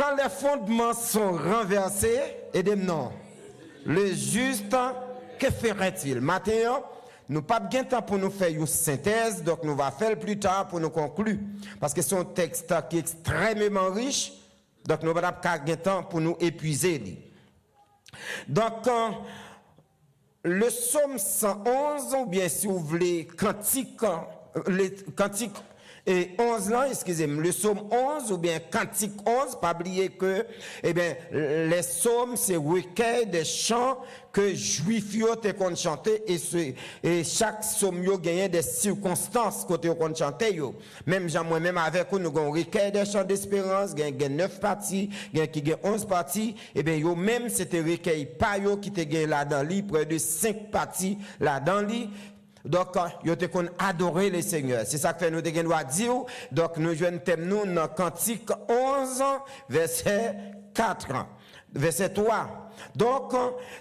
Quand les fondements sont renversés, aidez-moi. Le juste, que ferait-il? Maintenant, nous n'avons pas bien temps pour nous faire une synthèse, donc nous allons faire plus tard pour nous conclure. Parce que c'est un texte qui est extrêmement riche, donc nous n'avons pas bien temps pour nous épuiser. Donc, le psaume 111, ou bien si vous voulez, cantique, et 11 là, excusez-moi, le psaume 11 ou bien cantique 11, pas oublier que, eh bien, les psaumes, c'est recueil des chants que juifs te qu'on chanter et chaque psaume yo gagne des circonstances côté qu'on chanter yo. Même moi-même avec nous avons recueil des chants d'espérance, gagne 9 parties, gagne qui gagne 11 parties, et bien yo même c'était recueil pas yo qui te gagne là dans li près de 5 parties là dans li. Donc, yo te kon adorer le Seigneur. C'est ça que fait nous te gen doit dire. Donc, nous jouons thème nous dans Cantique 11, verset 4. Verset 3. Donc,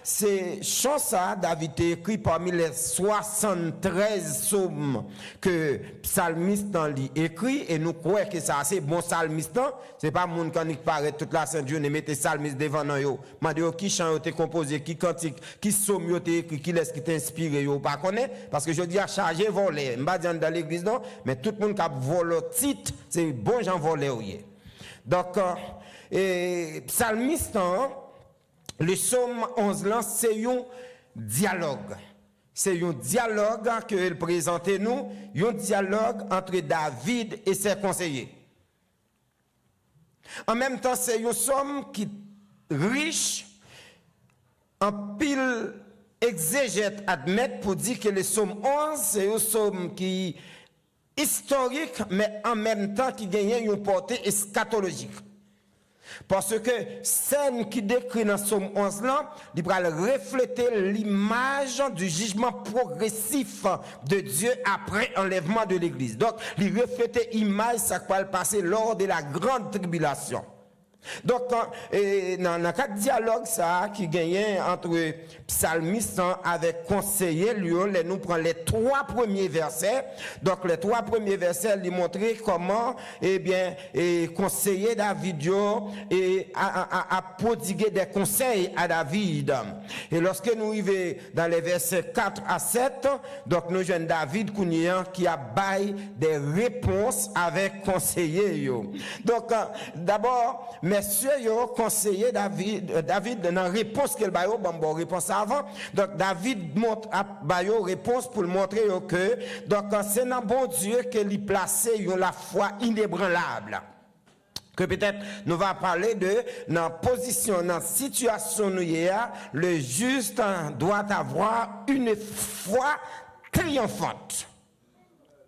c'est chant ça, David a écrit parmi les 73 psaumes que psalmiste dans lui écrit, et nous croyons que ça c'est bon psalmiste, c'est pas moun qui paraît toute la Sainte Dieu, ne mettez psalmiste devant nous. Mande qui chant yo te composé, qui cantique, qui psaume yo te écrit, qui laisse qui t'inspire yo pas connaît, parce que je dis à charger voler, m'pa dire dans l'église non, mais tout le monde qui a volé titre, c'est bon gens volé. Donc, psalmiste, le psaume 11 là, c'est un dialogue. C'est un dialogue que il présente nous, un dialogue entre David et ses conseillers. En même temps, c'est un psaume qui est riche en pile exégète admettre pour dire que le psaume 11, c'est un psaume qui est historique, mais en même temps qui gagne une portée eschatologique. Parce que scène qui décrit dans Psaume 11 là, il va refléter l'image du jugement progressif de Dieu après enlèvement de l'Église. Donc, il reflète l'image ça va passer lors de la grande tribulation. Donc, dans le cadre dialogue ça qui gagnait entre psalmiste avec conseiller, nous prenons les 3 premiers versets. Donc, les 3 premiers versets, lui montrer comment, conseiller David a prodigué des conseils à David. Et lorsque nous arrivons dans les versets 4 à 7, donc nous jeunes David qui a baillé des réponses avec conseiller. Donc, d'abord, messieurs, yo conseillé David dans la réponse qu'il bayo bon réponse avant. Donc David montre à bayo réponse pour montrer que donc c'est dans bon Dieu que lui placé la foi inébranlable. Que peut-être nous va parler de dans position dans situation nous le juste doit avoir une foi triomphante.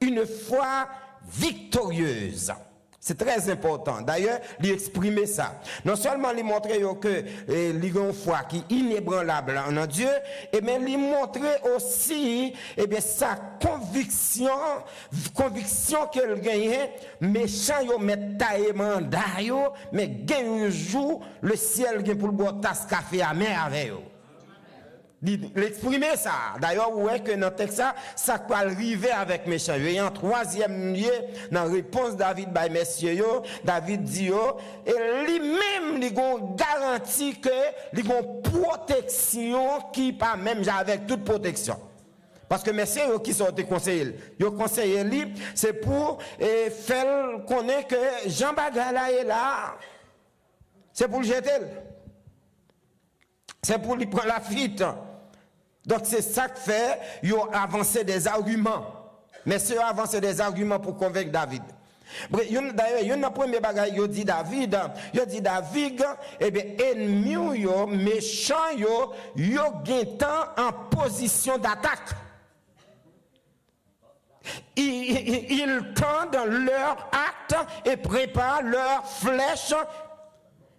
Une foi victorieuse. C'est très important. D'ailleurs, lui exprimer ça. Non seulement lui montrer que lui a une foi qui est inébranlable en Dieu, et bien lui montrer aussi sa conviction qu'elle gagne, méchant yo met taille mandat yo, mais gagne un jour le ciel gagne pour le boire tasse café à mer avec yo. L'exprimer ça. D'ailleurs, vous voyez que dans le texte, ça peut arriver avec méchant. Et en troisième lieu, dans la réponse David by messieurs, David dit, et lui-même, il a garanti que il a une protection qui pas même avec toute protection. Parce que messieurs qui sont conseillés, ils conseillé lui, c'est pour faire connaître que Jean Bagala est là. C'est pour le jeter. C'est pour lui prendre la fuite. Donc c'est ça que fait, ils ont avancé des arguments. Messieurs ont avancé des arguments pour convaincre David. D'ailleurs, il y a un premier bagage, il dit David, ennemi, méchant, ils ont en position d'attaque. Ils tendent leur acte et préparent leur flèche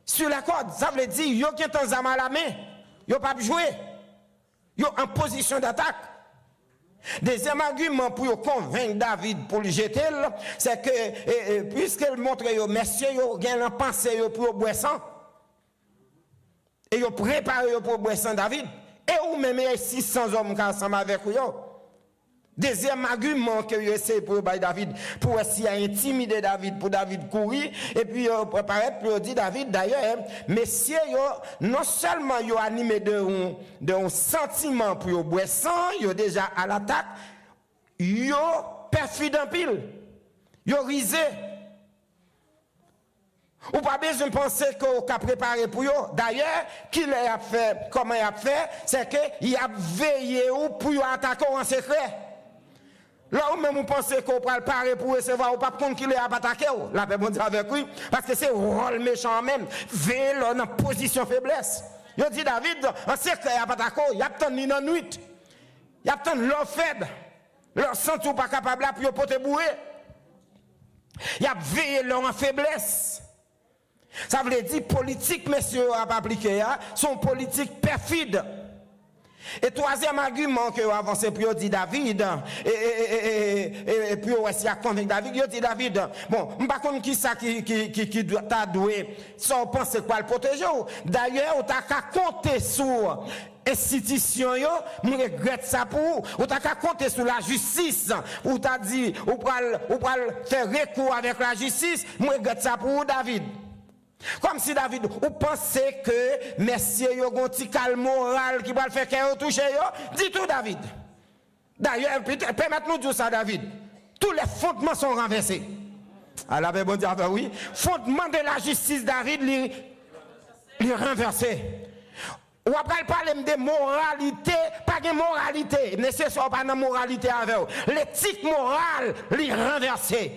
sur la corde. Ça veut dire, ils ont un zam à la main. Ils n'ont pas joué. Ils sont en position d'attaque. Deuxième argument pour convaincre David pour le jeter, c'est que puisqu'il montre aux messieurs, ils ont une pensée pour boire sang. Et ils ont préparé pour boire sang David. Et ou même 600 hommes qui sont ensemble avec eux. Deuxième argument que vous essayez pour David, pour essayer d'intimider David, pour David courir, et puis préparer pour dire David, d'ailleurs, messieurs, non seulement ils ont animé d'un sentiment pour vous boire sang, ils ont déjà à l'attaque, ils ont perfide en pile, ils ont risé. Ou pas besoin de penser qu'on a préparé pour eux. D'ailleurs, qu'il a fait, comment il a fait, c'est qu'il a veillé pour attaquer en secret. Là où même vous pensez qu'on peut le parer pour recevoir, ou pas contre qu'il a attaqué, la paix bon Dieu avec lui, parce que c'est rôle méchant même, veiller dans position faiblesse. Il dit David, en secret, il a attaqué, il a attendu dans la nuit, il a attendu leur faible, leur senti pas capable pour porter bouée. Il a veillé leur en faiblesse. Ça veut dire politique, messieurs, à appliquer, sont politiques perfides. Et troisième argument que vous avancez pour dire David, et puis aussi à convaincre David, il dit David, bon, je ne sais pas qui ça qui t'a doué, sans penser quoi le protéger. D'ailleurs, on t'a qu'à compter sur institution, je regrette ça pour ou t'as qu'à compter sur la justice, ou t'as dit, ou pour faire recours avec la justice, je regrette ça pour David. Comme si David, vous pensez que messieurs, il y a un petit calme moral qui va le faire qu'un toucher, dis tout David. D'ailleurs, permettez-nous de dire ça David. Tous les fondements sont renversés. Alors, bon Dieu, oui. Fondement de la justice David, il est renversé. Ou après parler de moralité, pas de moralité, nécessaire pas de moralité avec vous. L'éthique morale, il est renversée.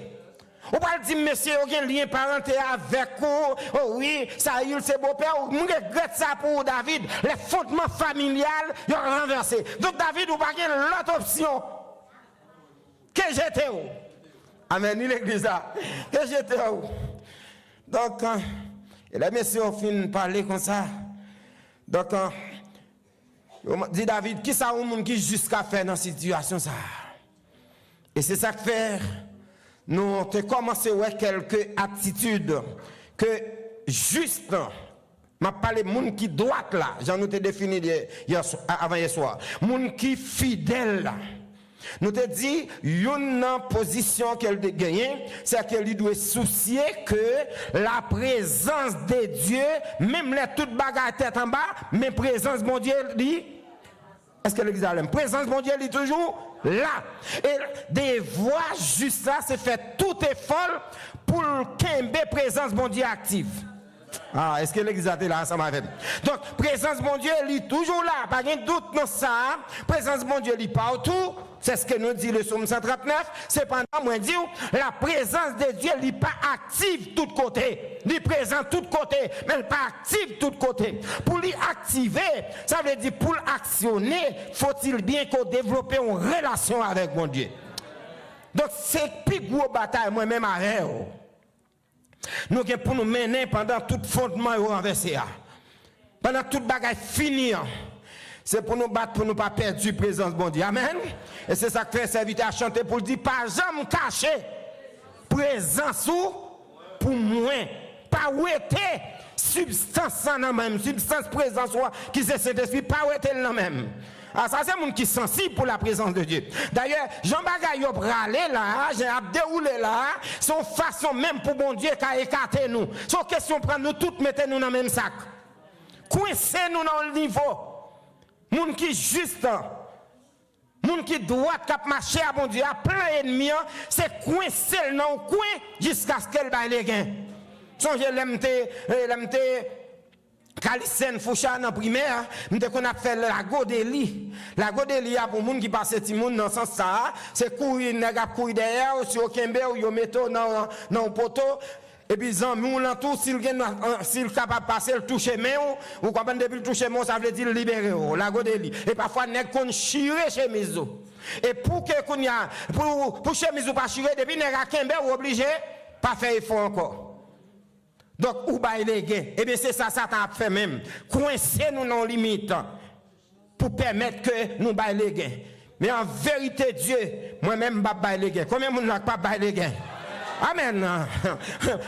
Ou pas dire, monsieur, il y a un lien parenté avec vous. Oh oui, ça y est, c'est beau-père. Je regrette ça pour David. Les fondements familiales, ils ont renversé. Donc, David, vous n'avez pas l'autre option. Que j'étais où? Amen, l'église là. Que j'étais où? Donc, et les messieurs ont fini de parler comme ça. Donc, dit David, qui ça un monde qui jusqu'à faire dans cette situation ça? Et c'est ça que fait. Nous avons commencé avec quelques attitudes que juste, je parle de gens qui droit là, j'en ai défini avant hier soir, gens qui fidèle. Nous te dit, une position qu'elle a gagnée, c'est qu'elle doit soucier que la présence de Dieu, même les toutes bagages tête en bas, mais présence de Dieu, dit, est-ce que l'église a la présence de Dieu, dit toujours là. Et des voix juste là, c'est fait tout effort pour qu'il y ait présence de Dieu active. Ah, est-ce que l'église a été là ensemble avec? Donc, présence de Dieu, elle est toujours là. Pas de doute dans ça. Présence de Dieu, elle est partout. C'est ce que nous dit le psaume 139. Cependant, moi, je dis, la présence de Dieu, elle n'est pas active de tous côtés. Elle est présente de tous côtés, mais elle n'est pas active de tous côtés. Pour l'activer, ça veut dire pour l'actionner, faut-il bien qu'on développe une relation avec mon Dieu. Donc, c'est une plus grosse bataille, moi-même, avec vous. Nous avons pour nous mener pendant tout fondement renversé. Pendant toute bagaille finie. C'est pour nous battre, pour nous pas perdre la présence de Dieu. Amen. Et c'est ça que fait serviteur à chanter pour dire, pas jamais cacher présence pour moi. Pas ouéter substance dans même, substance présence qui c'est cet esprit, pas ouéter dans même. Ah, ça c'est monde qui est sensible pour la présence de Dieu. D'ailleurs, Jean Bagay a râlé là, j'ai déroulé là, son façon même pour bon Dieu qu'a écarté nous. Son question prendre nous toutes, mettez nous dans le même sac. Coincez nous dans le niveau. Moun qui juste, moun qui droit cap marcher à bon Dieu, à plein ennemi, c'est coincé dans le coin jusqu'à ce qu'elle baille les gains. Songez l'MT Kalisen Foucha dans primaire, nous qu'on a fait la Godeli. La Godeli a pour moun qui passe ti moun dans sens ça, c'est courir nèg courir derrière ou sur Kembe ou yo metto dans poteau. Et puis, nous l'entour, s'il capable de passer le toucher main, ou quand depuis le toucher main, ça veut dire libérer, la godeli. Et parfois, nous avons chiré chez Mizo. Et pour que pour chez Mizo pas chiré, depuis nous avons obligé pas faire effort encore. Donc, où bailler les gains? Et bien, c'est ça, ça t'a fait même. Coincer nous dans limite pour permettre que nous bailler les gains. Mais en vérité, Dieu, moi-même, je ne bailler les gains. Combien de monde n'a pas bailler les gains? Amen.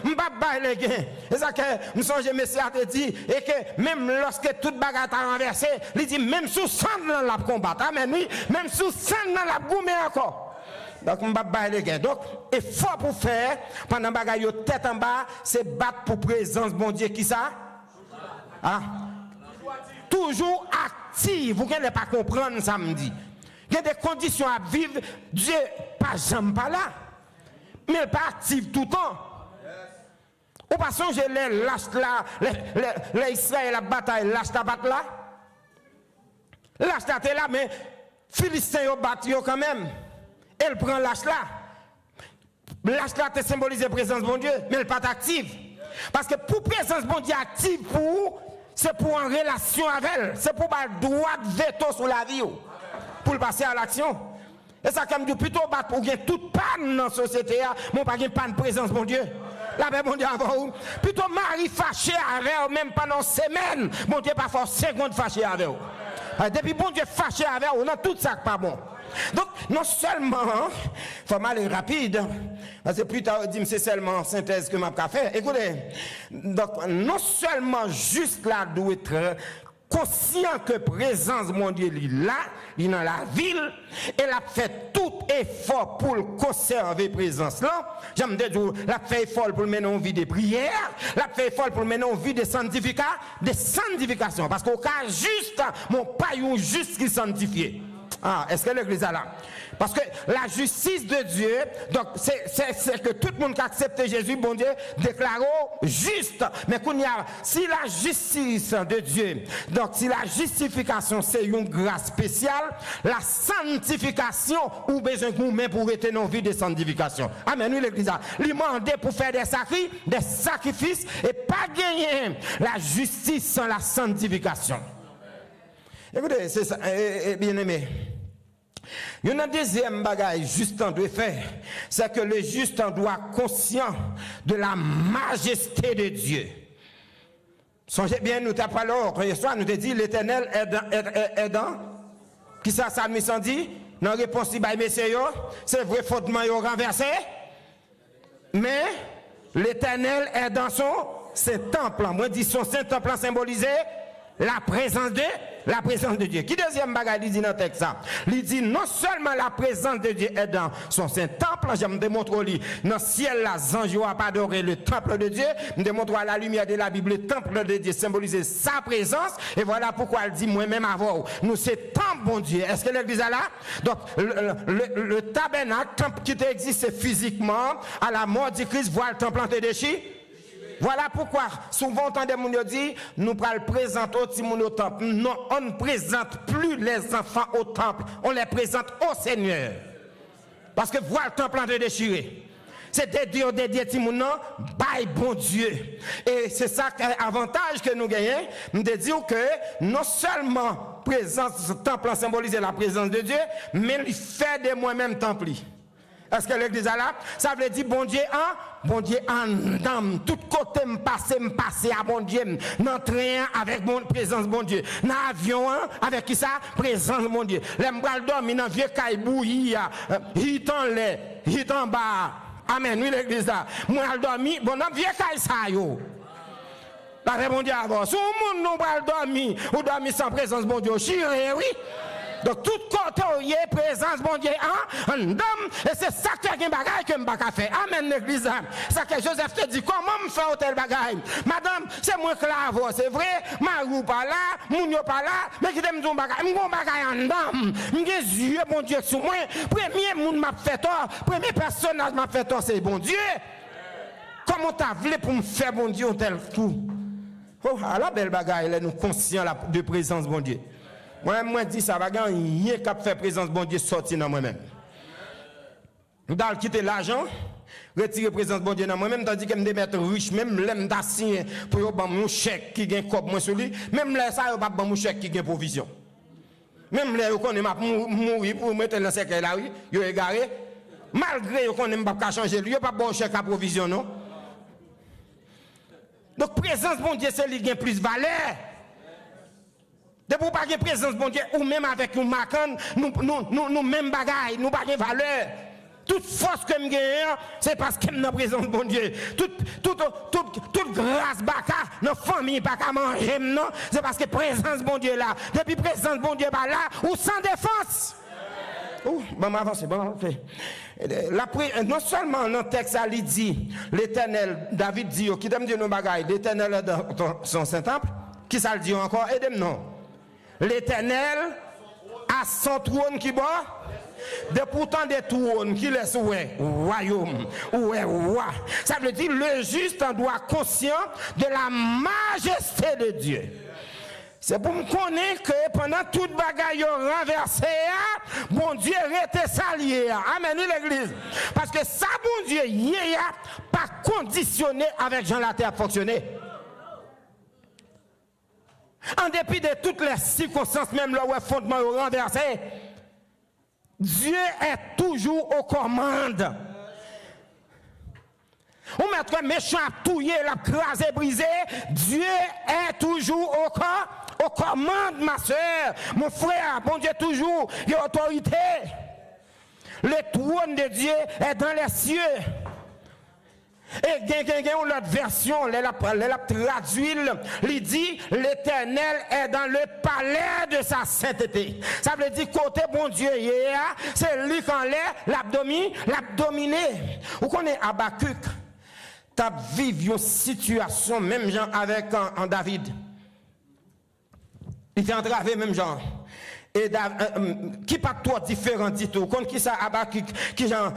M'pa les gains. C'est ça que me songe Messie a dit et que même lorsque toute bagarre a renversé, il dit même sous sang dans la combattre. Amen. Oui, même sous sang dans la goumer encore. Donc m'pa les gains. Donc effort pour faire pendant bagarre yo tête en bas, c'est battre pour présence bon Dieu qui ça? Ah. Toujours active. Vous ne pas comprendre samedi. Il y a des conditions à vivre. Dieu pas jamais pas là. Mais il pas active tout le temps. Ou pas songer les lâches là, les Israël la bataille, lâche ta batte là. Lâche ta là, mais Philistins yo battent yo quand même. Elle prend lâche là. Lâche là te symbolise la présence de bon Dieu, mais elle pas active. Parce que pour présence de bon Dieu active pour c'est pour en relation avec elle, c'est pour avoir le droit de veto sur la vie, pour passer à l'action. Et ça, comme dit, plutôt battre pour gagner toute panne dans la société, mais pas gagner panne de présence, mon Dieu. La paix, mon Dieu, avant vous. Plutôt mari fâché avec vous, même pendant une semaine, mon Dieu, pas force seconde fâché avec vous. Depuis bon Dieu fâché avec vous, non, tout ça pas bon. Donc, non seulement, il faut aller rapide, parce que plus tard, dit c'est seulement synthèse que je vais faire. Écoutez, donc, non seulement juste là, doit être conscient que présence de mon Dieu est là, il est dans la ville, et la fait tout effort pour le conserver présence là. J'aime dire, la fait effort pour le mener en vie de prière, la fait effort pour le mener en vie de sanctification, parce qu'au cas juste, mon paillon juste qui sanctifié. Ah, est-ce que l'église est là? Parce que la justice de Dieu, donc c'est que tout le monde qui accepte Jésus, bon Dieu, déclare juste. Mais si la justice de Dieu, donc si la justification c'est une grâce spéciale, la sanctification ou besoin de nous pour être dans vie de sanctification. Amen, oui l'église. Il demande pour faire des sacrifices et pas gagner la justice sans la sanctification. Écoutez, c'est ça, bien aimé. Il y a un deuxième bagage juste en doit faire, c'est que le juste en doit conscient de la majesté de Dieu. Songez bien, nous t'avons parlé hier soir, nous t'avons dit l'Éternel est dans. Qui ça nous dit? Dans la réponse, c'est vrai, fautement renversé. Mais l'Éternel est dans son Saint-Temple. Moi, je dis son Saint-Temple symbolisé la présence de Dieu. Qui deuxième bagage il dit dans le texte ça? Il dit non seulement la présence de Dieu est dans son Saint-Temple, je me démontre lui, dans le ciel, là, Zange n'a pas adoré le temple de Dieu, me démontre à la lumière de la Bible, le temple de Dieu symbolise sa présence, et voilà pourquoi elle dit moi-même avant, nous c'est temple, bon Dieu. Est-ce que l'église est là? Donc, le tabernacle, temple qui existe physiquement, à la mort du Christ, voit le temple en te déchire. Voilà pourquoi souvent on entend des gens dire nous prenons présenter au temple. Non, on ne présente plus les enfants au temple, on les présente au Seigneur. Parce que voilà le temple en train de déchirer. C'est dédié Timoun, by bon Dieu. Et c'est ça l'avantage que nous gagnons, de dire que non seulement présence du temple symbolise la présence de Dieu, mais il fait de moi-même temple. Est-ce que l'église est là? Ça veut dire bon Dieu en dame. Tout côté me passe à bon Dieu. Dans train avec mon présence bon Dieu. Dans avion avec qui ça? Présence bon Dieu. Les m'bral dormi dans vieux caille bouilli, hit en l'air, hit en bas. Amen. Oui l'église là. Moi dormi, bon dans vieux caille ça yo. La réponse avant. Si on monde non bral dormi, ou dormi sans présence bon Dieu, chiré oui. Donc tout côté il y a présence bon Dieu en dame et c'est ça qui est un bagage que m'pa faire. Amen l'église. Ça que Joseph te dit comment me faire tel bagage. Madame, c'est moi clave, c'est vrai, Marou pas là, Mounio pas là, mais qui t'aime ton bagage, m'gon bagage en dame. M'gen yeux bon Dieu sur moi. Premier monde m'a fait tort, premier personnage m'a fait tort c'est bon Dieu. Comment t'as voulu pour me faire bon Dieu tel tout. Oh, à la belle bagage, là nous conscients de présence bon Dieu. Moi, dis ça va gagner, rien qu'à faire présence bon Dieu sortir dans moi-même. Nous allons quitter l'argent, retirer présence bon Dieu dans moi-même, tandis que je me mettre riche, même l'aime d'assigner pour avoir mon chèque qui gagne comme moi sur lui, même là, ça, pas mon chèque qui gagne provision. Même là, on est mourir pour mettre dans ce cercle là, oui, il est égaré. Malgré qu'on n'aime pas changer, lui, il n'y a pas bon chèque à provision, non? Donc, présence bon Dieu, c'est lui qui gagne plus de valeur. De pour pas de présence bon Dieu ou même avec un macan nous même bagaille nous pas de valeur Toute force que je gagne, c'est parce que je suis dans la présence de bon Dieu. Toute grâce baka, dans la famille, pas qu'à manger, non, c'est parce que la présence de bon Dieu là. Depuis la présence de bon Dieu là, ou sans défense. Bon, avancez, bon, non seulement dans le texte, il dit, l'Éternel, David dit, qui t'aime dire nos bagailles, l'Éternel est dans son Saint-Temple, qui ça le dit encore, aidez-moi non. L'Éternel a son trône qui bat. De pourtant des trônes qui laissent royaume, roi. Ça veut dire le juste en doit conscient de la majesté de Dieu. C'est pour me connaître que pendant toute bagaille renversée, bon Dieu était salié. Amen, l'église. Parce que ça, bon Dieu, il a pas conditionné avec Jean la terre à fonctionner. En dépit de toutes les circonstances, même là où le fondement est renversé, Dieu est toujours aux commandes. On mettra méchant à touiller, la crasé, brisé. Dieu est toujours aux commandes, ma soeur, mon frère. Bon Dieu, toujours, il y a autorité. Le trône de Dieu est dans les cieux. Et l'autre version, elle a traduit, il dit, l'Éternel est dans le palais de sa sainteté. Ça veut dire, côté bon Dieu, c'est lui quand l'abdominé. Vous connaissez Habakkuk, tu as vécu une situation, même genre avec David. Il était entravé, même genre. Et qui pas trop différent du tout. Quand qui ça Habakkuk qui genre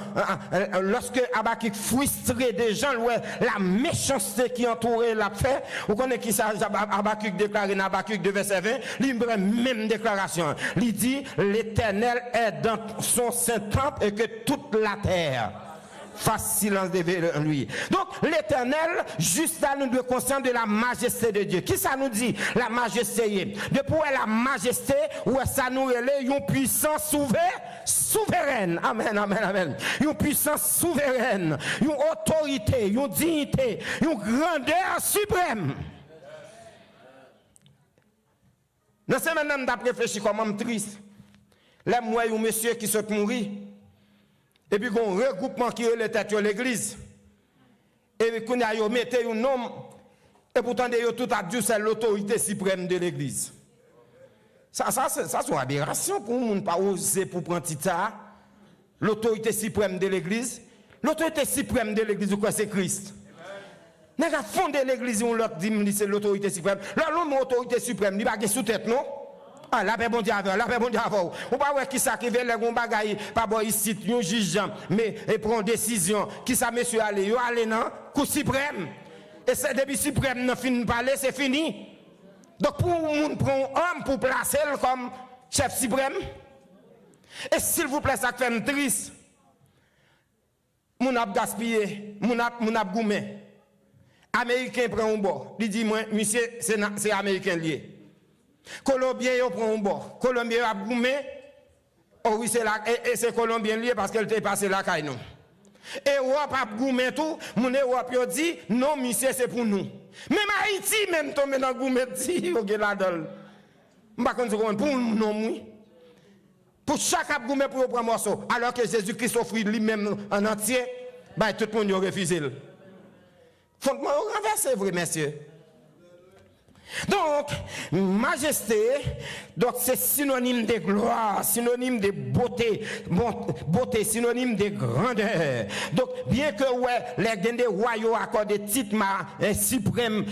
lorsque Habakkuk frustré des gens la méchanceté qui entourait l'a fait, vous connaissez qui ça Habakkuk déclaré dans Habakkuk 2 verset 20, il même déclaration. Il dit l'Éternel est dans son saint temple et que toute la terre fasse silence devant lui. Donc l'Éternel, juste là, nous devons être conscients de la majesté de Dieu. Qui ça nous dit? La majesté. Depuis la majesté, où ça nous relève une puissance souveraine. Amen, amen, amen. Une puissance souveraine, une autorité, une dignité, une grandeur suprême. Dans ce moment, on a réfléchi comme un triste. Là, moi, un monsieur qui souhaite mourir. Et puis, qu'on regroupement qui est le tête de l'église. Et puis, qu'on a mis un nom. Et pourtant, tout a dit c'est l'autorité suprême de l'église. Ça, c'est une aberration pour nous, pas oser pour prendre ça. L'autorité suprême de l'église. L'autorité suprême de l'église, c'est Christ. Nous avons fondé l'église, on leur dit c'est l'autorité suprême. L'homme autorité suprême, il n'y a pas de sous-tête, non? Ah, la paix bon Dieu avant, la paix bon Dieu avant. On pas voir qui ça qui veut les gon bagaille pas boy ici un juge mais et prend décision qui ça monsieur aller yo aller non coup suprême. Et c'est depuis suprême n'a fini parler c'est fini. Donc pour moun prend homme pour placer comme chef suprême. Et s'il vous plaît ça fait triste. Moun a gaspillé, moun a goumé. Américain prend un bord. Il dit moi monsieur c'est américain lié. Colombien yo prend un bord. Colombien a goumé. Oh oui c'est là et c'est Colombien lié parce qu'elle était passé là caille non. Et Europe a goumé tout, mon Europe yo dit non monsieur c'est pour nous. Même Haïti même tombé dans goumé dit OK là dedans. M'pa connait pour non oui. Pour chaque goumé pour prendre morceau alors que Jésus-Christ offre lui-même en entier, bah tout le monde a refusé. Fondement renversé vrai messieurs. Donc, majesté, donc c'est synonyme de gloire, synonyme de beauté, beauté, synonyme de grandeur. Donc, bien que les royaux accordent des titres suprêmes,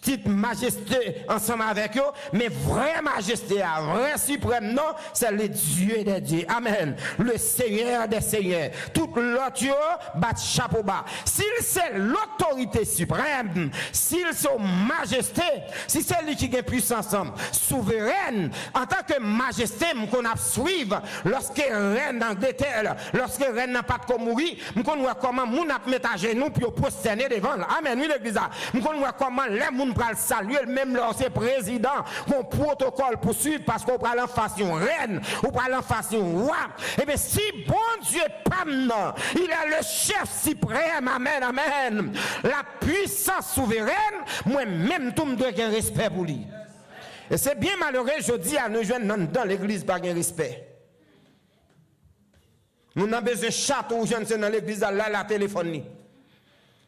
titre majesté ensemble avec eux, mais vraie majesté, vrai suprême, non, c'est le Dieu des dieux. Amen. Le Seigneur des seigneurs. Tout l'autre, bat chapeau bas. S'il c'est l'autorité suprême, s'il c'est majesté, si c'est lui qui a puissance souveraine, en tant que majesté, qu'on a suivre, lorsque reine d'Angleterre, lorsque reine n'a pas de mourir, qu'on voit comment moun a mettre à genoux pour prosterner devant. Amen. Oui, l'église. Qu'on voit comment les moun pral saluer, même lorsque président, qu'on protocole pour suivre, parce qu'on prend en façon reine, ou prend en façon roi. Et bien, si bon Dieu pas il est le chef suprême. Amen, amen. La puissance souveraine, moi-même, tout me doit un respect pour lui. Et c'est bien malheureux, je dis à nos jeunes dans l'église, pas un respect. Nous avons besoin de château ou jeune dans l'église, là, la téléphone.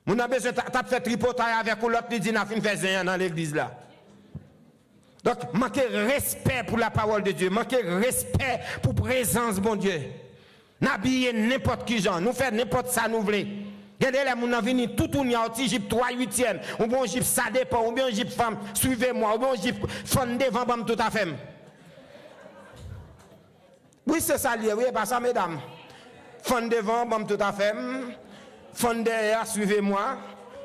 Nous avons besoin de faire tripotage avec l'autre qui dit n'a fait dans l'église là. Donc, manquez respect pour la parole de Dieu, manquez respect pour la présence de bon Dieu. N'habillez n'importe qui genre, nous faisons n'importe ça nous voulons. Regardez les gens qui viennent tout tourner en Égypte 3/8e, ou bien Égypte ça dépend, ou bien Égypte femme, suivez-moi, ou bien Égypte femme devant bam tout à fait. Oui, c'est ça lié, oui, pas ça mesdames. Femme devant bam tout à fait. Femme derrière, suivez-moi.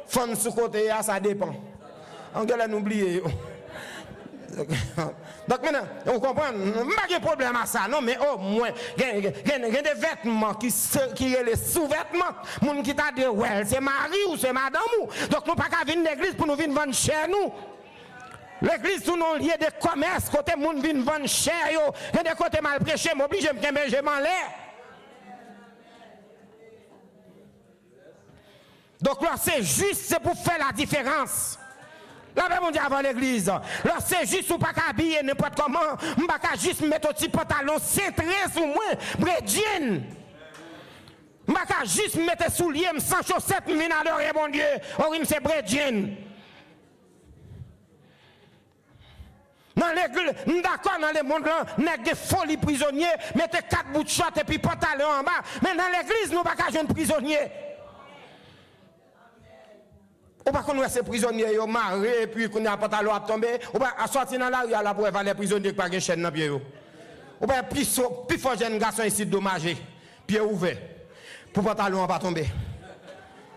Femme sous côté, ça dépend. On va l'oublier. Donc maintenant, on comprend, pas de problème à ça, non, mais au moins, il y a des vêtements qui sont les sous-vêtements. Les gens qui t'a dit, ouais, c'est mari ou c'est madame. Donc nous ne pouvons pas venir à l'église pour nous venir vendre chez nous. L'église, nous avons lié des commerces, côté les gens viennent vendre cher, il y a des côtés mal prêchés, m'oblige, je m'en l'air. Donc là, c'est juste, c'est pour faire la différence. Là, on dit avant l'église. Là, c'est juste pour pas qu'habiller n'importe comment. On pas juste mettre un petit pantalon cintré sur moi, bredjin. On pas juste mettre souliers sans chaussettes, venir adorer mon Dieu. Oh, c'est bredjin. Dans l'église, d'accord, dans le monde là, nous avons des folies prisonniers, mettez 4 bouts de short et puis pantalon en bas. Mais dans l'église, nous pas qu'à jeune prisonnier. Ou pas qu'on nous ces prisonniers yo marré et puis qu'on a pantalon à tomber, ou pas à sortir dans la rue là pour voir les prisonniers qui pas de chaîne dans pied yo. Ou pas plus fort jeune garçon ici dommagé, pied ouvert pour pantalon pas tomber.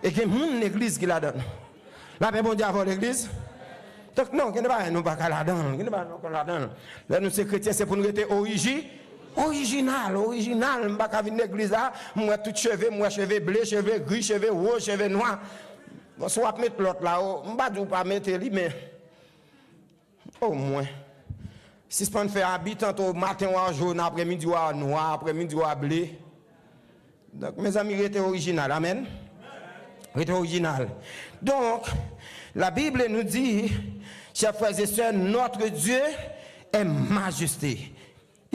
Et que mon église qui la donne. Là ben bon Dieu avant l'église. Donc non, nous pas la donne, la donne. Là nous ces chrétiens c'est pour nous être original, on pas venir l'église là, moi tout cheveux, moi cheveux bleus, cheveux gris, cheveux roses, cheveux noirs. Bon, soit mettre l'autre là, je ne vais pas mettre lui, mais au moins. Si on fait habiter au matin ou en jaune, après-midi ou en noir, après-midi ou en bleu. Donc, mes amis, il était original. Amen. Il était original. Donc, la Bible nous dit, chers frères et sœurs, notre Dieu est majesté.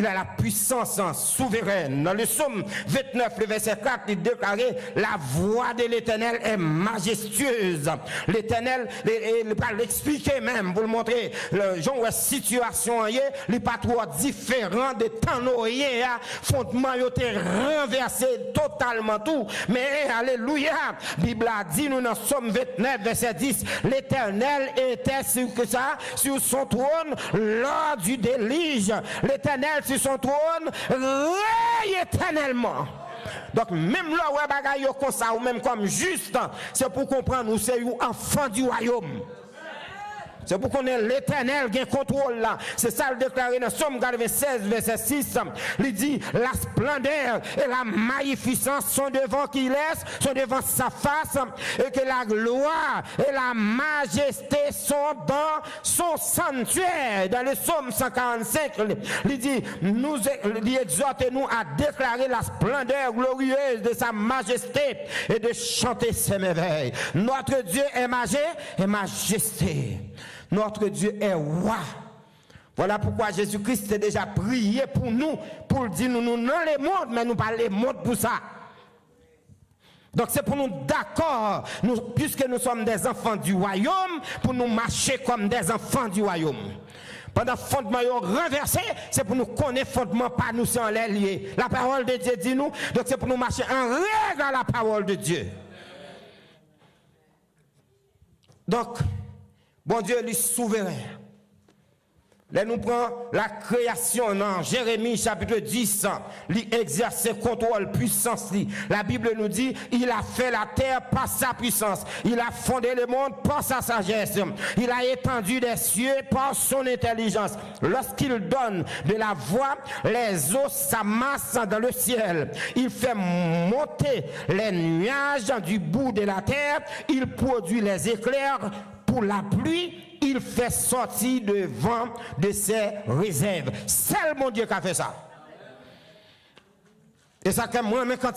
Il a la puissance souveraine. Dans le psaume 29, le verset 4, il déclare la voix de l'Éternel est majestueuse. L'Éternel, il va l'expliquer même, pour le montrer, le genre de situation, il n'est pas trop différent de temps noyé, fondement, il été renversé totalement tout. Mais alléluia, la Bible a dit, nous dans psaume 29, verset 10, l'Éternel était sur son trône lors du déluge. L'Éternel sur son trône règne éternellement. Donc même là où bagaille comme ça ou même comme juste, c'est pour comprendre nous c'est un enfant du royaume. C'est pour qu'on ait l'Éternel qui contrôle là. C'est ça le déclaré dans Somme 96, verset 6. Il dit, la splendeur et la magnificence sont devant qui laisse, sont devant sa face, et que la gloire et la majesté sont dans son sanctuaire. Dans le Somme 145, il dit, exhortez-nous à déclarer la splendeur glorieuse de sa majesté et de chanter ses merveilles. Notre Dieu est majesté. Notre Dieu est roi. Voilà pourquoi Jésus-Christ a déjà prié pour nous, pour dire nous dans les mondes, mais nous pas les mondes pour ça. Donc c'est pour nous d'accord, puisque nous sommes des enfants du royaume, pour nous marcher comme des enfants du royaume. Pendant que le fondement est renversé, c'est pour nous connaître fondement, pas nous c'est en l'air lié. La parole de Dieu dit nous, donc c'est pour nous marcher en règle à la parole de Dieu. Donc, bon Dieu est souverain. Là, nous prenons la création dans Jérémie chapitre 10, il exerce ses contrôles, puissance. La Bible nous dit, il a fait la terre par sa puissance. Il a fondé le monde par sa sagesse. Il a étendu les cieux par son intelligence. Lorsqu'il donne de la voix, les eaux s'amassent dans le ciel. Il fait monter les nuages du bout de la terre. Il produit les éclairs pour la pluie. Il fait sortir de vent de ses réserves. Seul mon Dieu qui a fait ça. Et ça que moi, même quand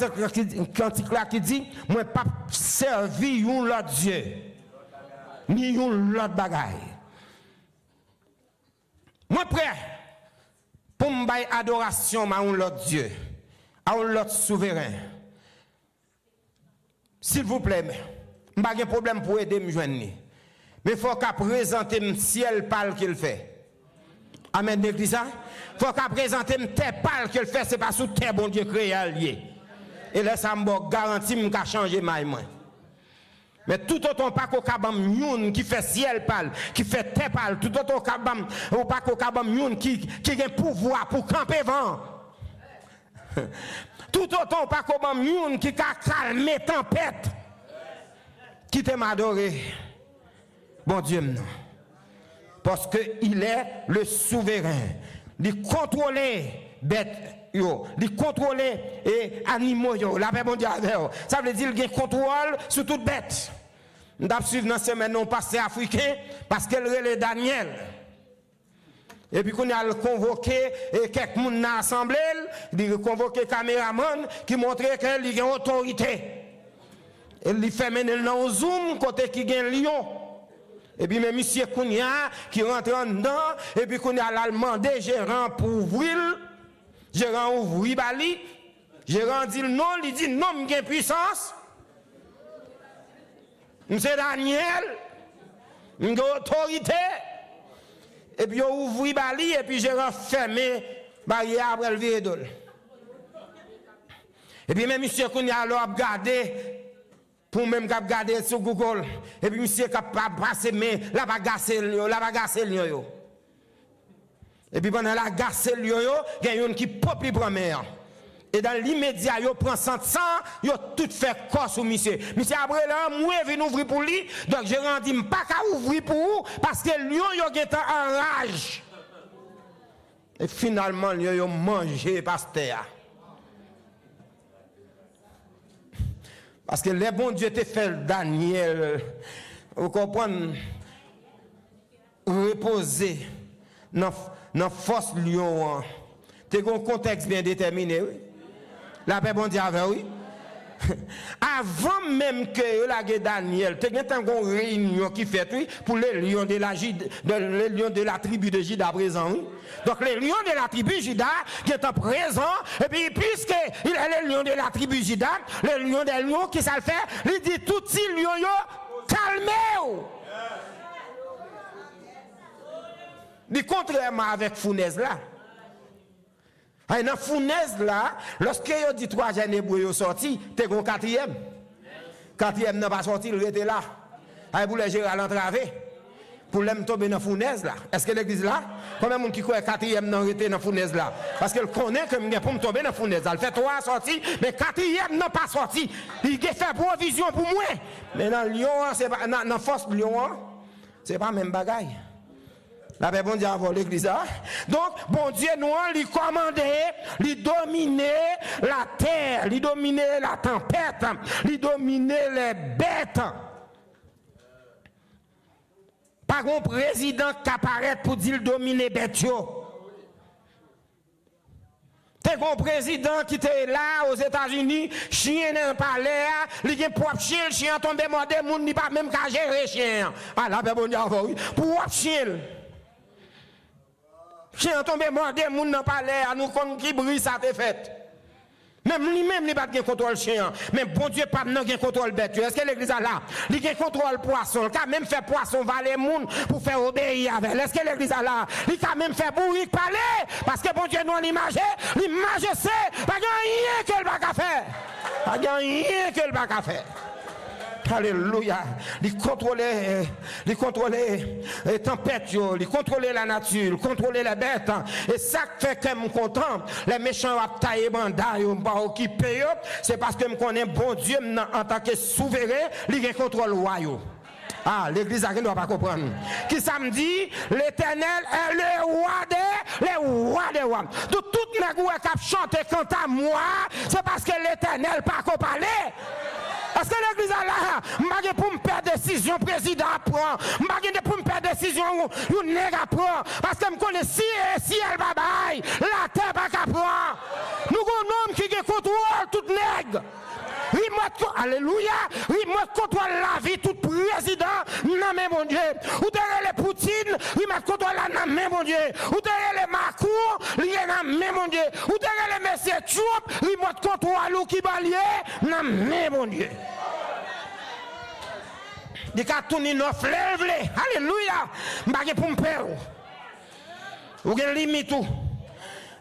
il dit, moi pas servi un autre Dieu, ni un autre bagaille. Moi prêt pour me faire adoration à un autre Dieu. à l'autre souverain. S'il vous plaît, je n'ai pas de problème pour aider me joindre. Mais il faut qu'à présenter le ciel pâle qu'il fait. Amen, l'église. Il faut qu'à présenter le terre pâle qu'il fait, c'est pas sous terre bon Dieu créé allié. Et là, ça me garantit qu'à changer ma main. Mais tout autant pas qu'au kabam youn qui fait ciel pâle, qui fait terre pâle, tout autant kabam ou pas qu'au kabam youn qui a un pouvoir pour camper vent. Tout autant pas qu'au kabam youn qui a calmé tempête. Qui t'aime adorer. Bon Dieu, non. Parce qu'il est le souverain. Il contrôle bête, il contrôle et animaux. La paix mondiale. Ça veut dire qu'il contrôle sur toute bête. Nous avons suivi dans cette semaine, non passé africain, parce qu'elle est Daniel. Et puis, qu'on a convoqué quelques personnes dans l'assemblée, il a convoqué caméraman qui montrait qu'il a une autorité. Il fait mener dans le zoom, côté qui gagne lion. Et puis, même monsieur Kounia qui rentre dedans, et puis qu'on a demandé gérant pour ouvrir, gérant ouvrir Bali, gérant dit non, il dit non, il y a puissance. Monsieur Daniel, il y a autorité. Et puis, on ouvre Bali, et puis gérant fermé, barrière après le véhicule. Et puis, même monsieur Kounia a regardé. Pour même regarder sur Google, et puis monsieur capable de passer, mais la bagasse, yo. Et puis pendant la gasse, yo, il y a une qui pop li prend mer. Et dans l'immédiat, yo prend 100, yo tout fait corps sur monsieur. Monsieur après là, moi vient ouvrir pour lui, donc je rendu pas qu'à ouvrir pour vous, parce que lion yo est en rage. Et finalement, yo mangé pasteur. Parce que les bons dieux te fait Daniel, vous comprenez, reposer dans la force lion. Tu as un contexte bien déterminé, oui. La paix bon Dieu avait, oui. Avant même que la Daniel, tu as une réunion qui fait, oui, pour les lions de la tribu de Juda à présent, oui. Donc les lions de la tribu Juda qui est présent, et puis puisque il est les lions de la tribu Juda, les lions des lions qui ça le fait, il dit tout ces lions, calmez-vous. Du contrairement avec Founès là. Et dans Founès là, lorsque il dit 3 jeunes hébreux sortis, tu es un quatrième. Quatrième n'a pas sorti, il était là. Et pour les gérer à l'entravé. Pour les tomber dans Founès là. Est-ce que l'église là? Combien de monde qui croit quatrième n'a été dans Founès là? Parce qu'elle connaît que pour me tomber dans Founès là. Elle fait 3 sorties, mais quatrième n'a pas sorti. Il a fait provision pour moi. Mais dans Lyon, c'est pas dans force Lyon, c'est pas même bagaille. La paix bon Dieu avant l'église. Donc, bon Dieu nous lui commandait, lui dominer la terre, lui dominer la tempête, lui dominer les bêtes. Pas un président qui apparaît pour dire dominer les bêtes. T'es un président qui était là aux États-Unis, chien dans le palais, il a propre chien, le chien tombé mort des gens, il pas même qu'à gérer chien. Ah, la paix bon Dieu avant, oui. Propre chien. Chien tombé mort des gens dans le palais, à nous qui brille ça te fait. Même lui-même, il n'a pas de contrôle chien. Mais bon Dieu, pas de contrôle bête. Est-ce que l'église a là? Il a contrôle poisson. Il a même fait poisson valer monde pour faire obéir avec. Est-ce que l'église a là? Il a même fait bourrique parler. Parce que bon Dieu, nous l'image c'est. Pas rien que le bac à faire. Pas rien que le bac à faire. Alléluia. Il contrôlait les tempêtes, il contrôlait la nature, il contrôlait les bêtes. Et ça fait que je suis content. Les méchants ont taillé banda, ils n'ont pas occupé. C'est parce que je connais bon Dieu en tant que souverain, il contrôle le royaume. Ah, l'église ne doit pas comprendre. Qui samedi, l'éternel est le roi des rois. Toutes les rois qui ont chanté quant à moi, c'est parce que l'éternel n'a pas parlé. Est-ce que l'église a là, je ne pour me faire décision, président prend, je ne pour me faire décision, un nègre prend, parce que je connais si elle va bailler, la terre va prendre. Nous avons un homme qui contrôle tout nègre. Alléluia, il contrôle la vie, tout président, non mais mon Dieu. Ou derrière les Poutine, il contrôle la main, mon Dieu. Ou derrière les Macron, il y a la main, mon Dieu. Ou derrière les messieurs Trump, remote control ou qui balier, non mais mon Dieu. Des cartons non flèvle, alléluia. M'bagé pour me perdre. Ou gen limite tout.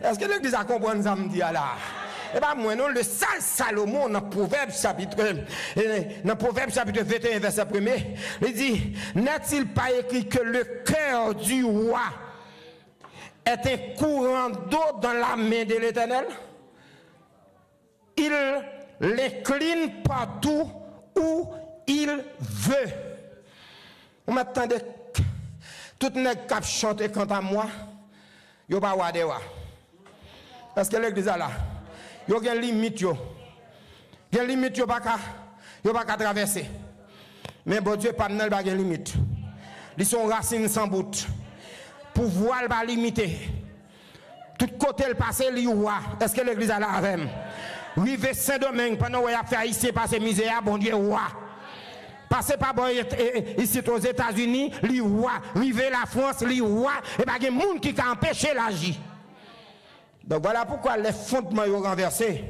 Est-ce que l'église a compris ça me dit là? Eh bien, moi, non, le sale Salomon, dans Proverbe chapitre 21, verset 1er, il dit, n'est-il pas écrit que le cœur du roi est un courant d'eau dans la main de l'Éternel? Il l'incline partout où il veut. Vous m'attendez, tout le monde qui chante quant à moi, il n'y a pas de wa. Parce que l'église est là. Il y a une limite. Il y a une limite, il n'y a pas qu'à traverser. Mais bon Dieu, pas de limite. Ils sont racines sans bout. Pouvoir va limiter. Tout côté le passé, il y a. Est-ce que l'église est là avec moi? Rive Saint-Domingue, pendant qu'il a fait ici, passer misère, bon Dieu, roi. Passez par ici aux États-Unis, li roi. Rive la France, li roi. Et bien, il y a des gens qui ont empêché l'agir. Donc voilà pourquoi les fondements sont renversés.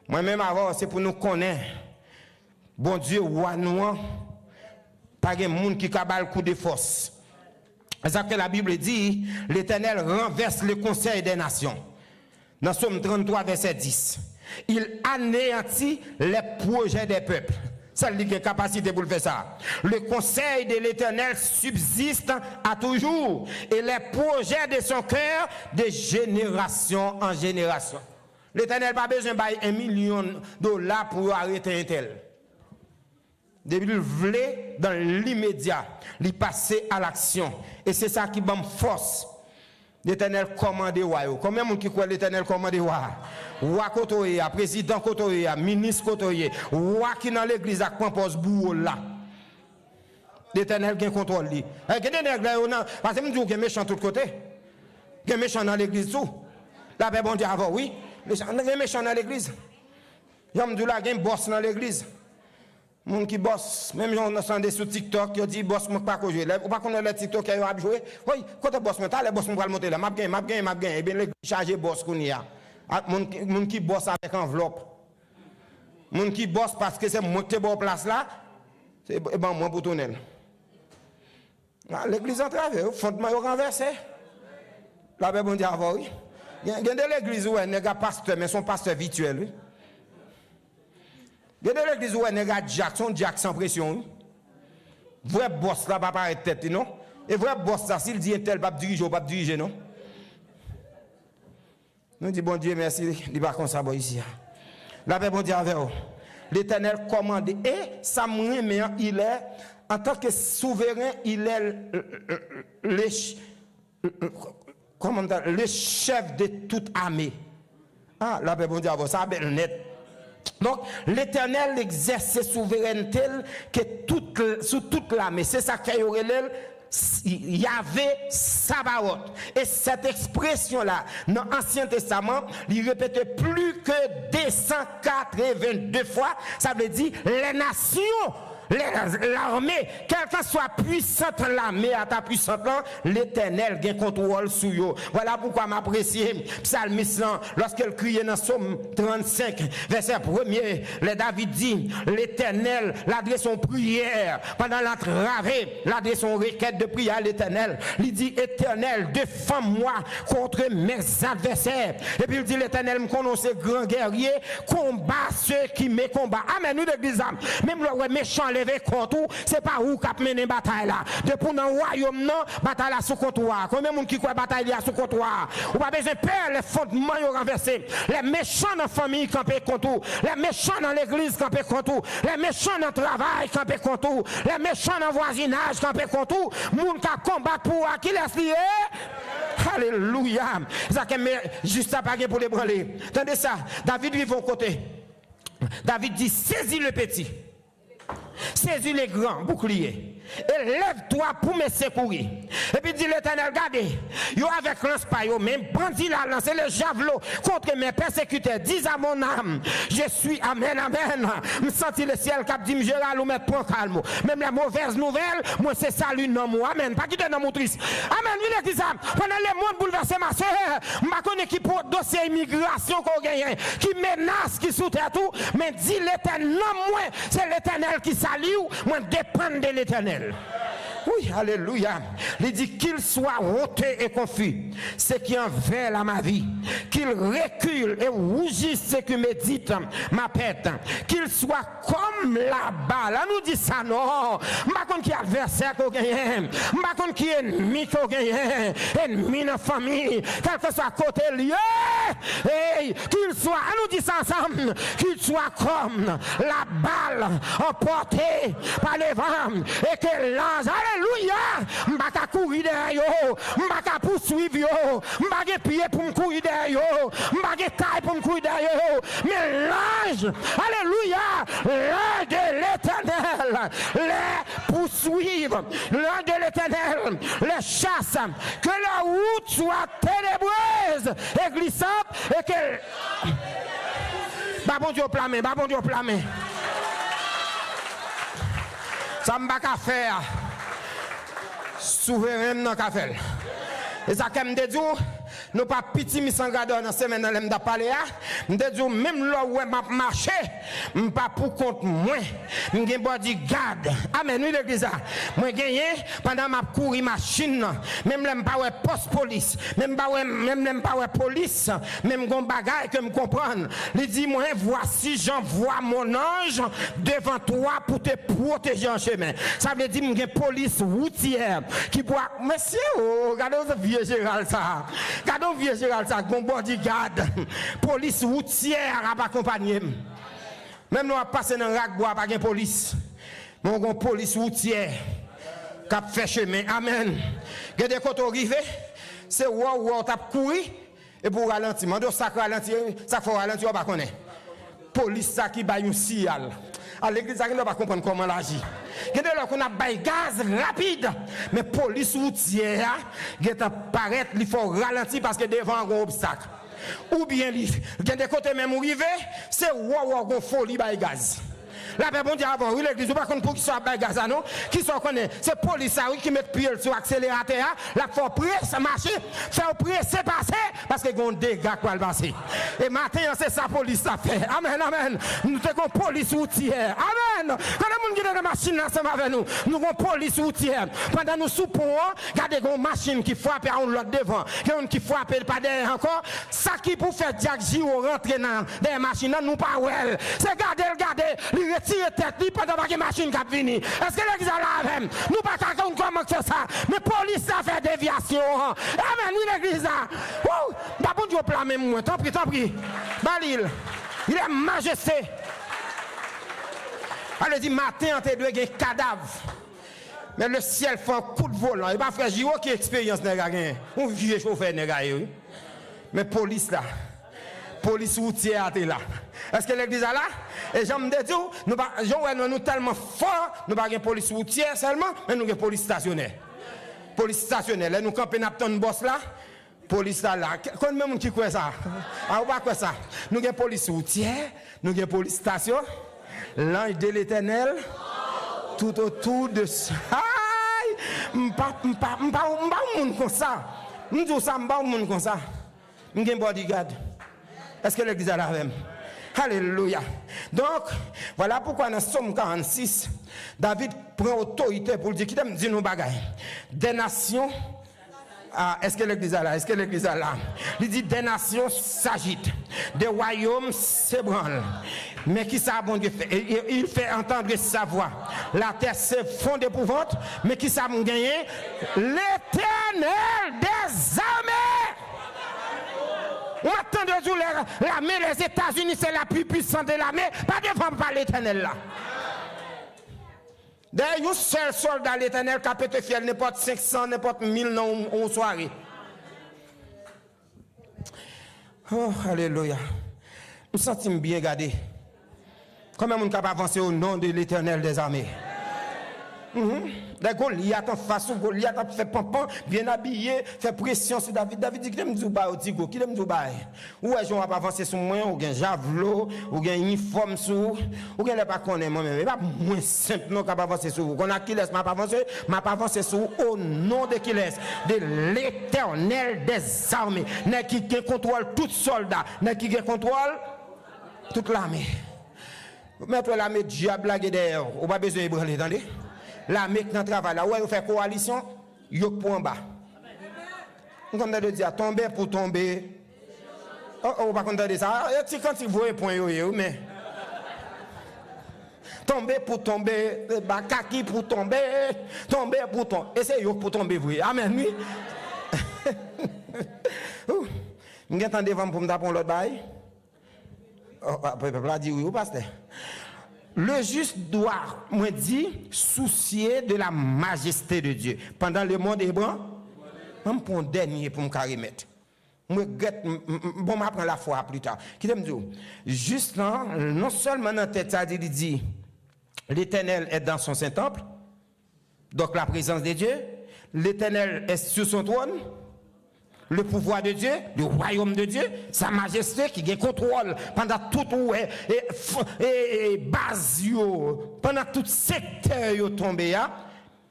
Moi-même avant, c'est pour nous connaître. Bon Dieu, roi nous, pas de monde qui a le coup de force. C'est ça que la Bible dit, l'Éternel renverse le conseil des nations. Dans Somme 33, verset 10. Il anéantit les projets des peuples. Ça dit qu'il a capacité pour le faire ça. Le conseil de l'Éternel subsiste à toujours et les projets de son cœur de génération en génération. L'Éternel n'a pas besoin de $1 million pour arrêter un tel. Depuis il voulait dans l'immédiat, il passer à l'action. Et c'est ça qui donne force. L'Éternel commande roi. Combien de gens qui croient l'Éternel commande roi? Roi Kotoye, président Kotoye, ministre Kotoye, roi qui dans l'église a compose bourreau là. L'Éternel qui contrôle lui. Parce que je dis que méchant de tous côtés. Il y a méchant dans l'église tout. La paix bon Dieu avant, oui. Il y a méchant dans l'église. Il y a un boss dans l'église. Moun qui bosse, même si on entend sur TikTok, qui dit boss moi pas jouer. Ou pas qu'on a le TikTok qui a joué. Oui, quand boss moi, les boss moi va monter là, m'a gain. Et bien les charger boss qu'on y a. Moun qui bosse avec enveloppe. Moun qui bosse parce que c'est monter bon place là, c'est ben moi pour tourner. L'église en travers, fondement renversé. La paix bon Dieu avant oui. Il y a de l'église où un gars pasteur mais son pasteur virtuel oui. Il y a de l'église où un gars Jack sans pression. Vrai boss là, pas paraître tête, non? Et vrai boss là, s'il dit un tel, pas diriger, non? Nous disons, bon Dieu, merci, il n'est pas comme ça, ici. La paix, bon Dieu, avec vous. L'Éternel commande. Et ça me il est, en tant que souverain, il est le chef de toute armée. Ah, la paix, bon Dieu, avec vous, ça belle net. Donc, l'Éternel exerce ses souverainetés sous toute l'armée. C'est ça qu'il y avait Sabaoth. Et cette expression-là, dans l'Ancien Testament, il répétait plus que 282 fois. Ça veut dire les nations. L'armée, quelle que soit puissante l'armée à ta puissante, l'Éternel gagne contrôle sur eux. Voilà pourquoi m'apprécier psalmiste lorsqu'il criait dans Somme 35, verset 1er, le David dit, l'Éternel l'adresse son prière pendant la travée, l'adresse son requête de prière à l'Éternel. Il dit, Éternel, défends-moi contre mes adversaires. Et puis il dit, l'Éternel me connaît grand guerrier, combat ceux qui me combattent. Amen, nous l'église, même le méchant levé contre vous, c'est pas où qu'a mené bataille là. Depuis dans le royaume non, bataille là sous comptoir. Combien de monde qui croit bataille là sous comptoir? Ou pas besoin de peur, les fondements sont renversés. Les méchants dans la famille campent contre vous. Les méchants dans l'église campent contre vous. Les méchants dans le travail campent contre vous. Les méchants dans le voisinage campent contre vous. Moun qui combat pour qui laisse lié. Alléluia. Ça que juste à pas pour les branler. Attendez ça. David vit au côté. David dit saisis le petit. Saisis les grands boucliers et lève-toi pour me secourir. Et puis dit l'Éternel, regardez, yo avec lance-paille, même bandit la lance, le javelot contre mes persécuteurs. Dis à mon âme, je suis, amen, amen. Me senti le ciel cap dit, Gérald, ou mettre point calme. Même la mauvaise nouvelle, moi c'est salut non moi, amen. Pas quitter dans mon triste. Amen, il est dit ça. Pendant le monde bouleversé, ma soeur, je connais qui pour dossier immigration qu'on gagne, qui menace, qui sous terre tout, mais dit l'Éternel, non, moi, c'est l'Éternel qui salue, moi dépend de l'Éternel. Oui, alléluia. Il dit qu'il soit ôté et confus, ce qui envers à ma vie, qu'il recule et rougisse ce qui médite ma pète, qu'il soit comme la balle. On nous dit ça, non. Je ne qui adversaire qu'on gagne, je ne qui ennemi qu'on gagne, ennemi de famille, quel que soit côté lié, qu'il soit, on nous dit ça ensemble, qu'il soit comme la balle emportée par les vents et que l'ange, alléluia, m'baka courir derrière yo, m'baka poursuivre yo, m'baka pied pour me courir derrière yo, m'baka taille pour me courir derrière yo, mais l'ange, alléluia, l'ange de l'Éternel les poursuivre, l'ange de l'Éternel les chasse, que la route soit ténébreuse et glissante et que bah bon Dieu plamé, bah bon Dieu plamé. Ça m'a qu'à faire souverain dans café. Et ça comme de dire nous pas petit mi sans garder dans semaine dans l'aime parler a me dire même là où m'a marché pas pour compte moi m'gen bodyguard amen oui l'église ça moi gagné pendant m'a courir machine même l'aime pas ouais poste police même l'aime pas ouais police même gon bagaille que me comprendre il dit moi voici j'envoie mon ange devant toi pour te protéger en chemin ça veut dire m'gen police routière qui boit monsieur regardez vieux général ça regardez vieux Gérald ça bon bodyguard police routière à accompagner même nous a passé dans rac bois pas de police mon gon police routière qui fait chemin amen que des côtés arrivé c'est wow t'a courir et pour ralentir mando ça ralentir ça faut ralentir pas connaît police ça qui baille un signal à l'église ça ne pas comprendre comment l'agir que de là qu'on a bail gaz rapide mais police routière geta paraître il faut ralentir parce que devant un obstacle ou bien il y a des côtés même arrivé c'est wow folie bail gaz. La paix bon Dieu avant, oui l'église, pas contre pour qui soit bagage non, qui soit connaît, c'est police qui met pied sur accélérateur, la faut presser marcher, faire presser passer parce que gon dégâts quoi le passer. Et matin c'est ça police ça fait. Amen amen. Nous avons police routière. Amen. Quand les gens qui dans la machine ensemble avec nous, nous avons police routière. Pendant nous soupons, regardez gon machine qui frappe à l'autre devant, qui frappe pas derrière encore, ça qui pour faire Jack Giro rentrer dans des machines nous pas well. C'est regarder tirer tête li pendant que machine qui vini. Est-ce que l'église là même nous pas comment c'est ça mais police ça fait déviation. Amen oui l'église là. Bah bon Dieu plan même moi tant pis. Balil. Il est majesté. Elle dit matin on te doit gagner cadavre. Mais le ciel fait un coup de volant. Et pas frère Giro qui expérience nèg gagné. On vieux chauffeur nèg oui. Mais police là. Police routière est là. Est-ce que l'église est là? Et j'aime dire, nous tellement forts, nous n'avons pas de police routière seulement, mais nous avons police stationnaire. Police stationnaire, là nous campons dans le boss là, police là. Quand même qui croit ça? Ah, on va quoi ça? Nous avons police routière, nous avons police station, l'ange de l'Éternel, tout autour de ça. Aïe! M'pas monde comme ça. M'dou ça m'pas monde comme ça. M'gen bodyguard. Est-ce que l'église est là même? Alléluia. Donc, voilà pourquoi dans Somme 46, David prend autorité pour dire qu'il aime dire nos bagailles. Des nations, est-ce que l'église est là? Est-ce que l'église est là? Il dit des nations s'agitent, des royaumes s'ébranlent. Mais qui ça bon Dieu fait? Il fait entendre sa voix. La terre se fond d'épouvante, mais qui ça bon gagner? L'Éternel des armées. On attend de jour l'armée des États-Unis, c'est la plus puissante de l'armée, pas devant par l'Éternel là. D'ailleurs, un seul soldat l'Éternel qui a pété fiel, n'importe 500, n'importe 1000 dans une soirée. Oh, alléluia. Nous sentons bien garder. Comment on peut avancer au nom de l'Éternel des armées? Les Goliath en face, Goliath a fait pampan, bien habillé, fait pression sur David. David dit qu'il aime Zouba au Tigo, qu'il aime Zouba. Ou est-ce qu'on va avancer sur moi, ou bien javelot, ou bien uniforme sur, ou bien les pas connaître moi-même. Pas moins simple non qu'à avancer sur vous. Qu'on a qui laisse m'a pas avancer sur au nom de qui laisse, de l'Éternel des armées, qui contrôle tout soldat, qui contrôle toute l'armée. Mettre l'armée diable là derrière, on pas besoin de branler, attendez. L'armée qui travaille là, ouais, on fait coalition, yo pour en bas. On comme de dire tomber pour tomber. Oh, pas content de ça. Et quand tu vois point yo mais tomber pour tomber, kaki pour tomber, tomber pour tomber. Et c'est yo pour tomber vous. Amen oui. Vous entendez devant pour me taper l'autre bail. Oh, peuple a dit oui, pasteur. Le juste doit, moi dit, soucier de la majesté de Dieu. Pendant le monde hébreu, même pour un dernier pour me mettre. Moi, bon, m'apprend la foi plus tard. Qui me dit, juste là, non seulement dans la tête, ça dit, l'Éternel est dans son Saint-Temple, donc la présence de Dieu, l'Éternel est sur son trône, le pouvoir de Dieu, le royaume de Dieu, sa majesté qui a contrôle pendant tout et base pendant tout secteur yo tombé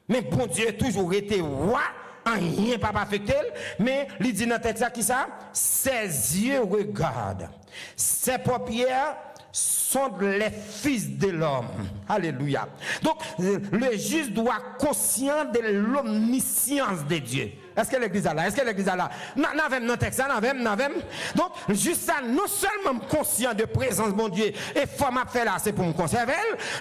mais bon Dieu a toujours été roi, rien pas affecté, mais il dit dans texte qui ça, ses yeux regardent, ses paupières sont les fils de l'homme. Alléluia. Donc le juste doit conscient de l'omniscience de Dieu. Est-ce que l'église est là? Est-ce que l'église est là? N'avem non texte, n'avem. Donc, juste ça, non seulement conscient de présence, bon Dieu, et faut m'a fait là, c'est pour me conserver.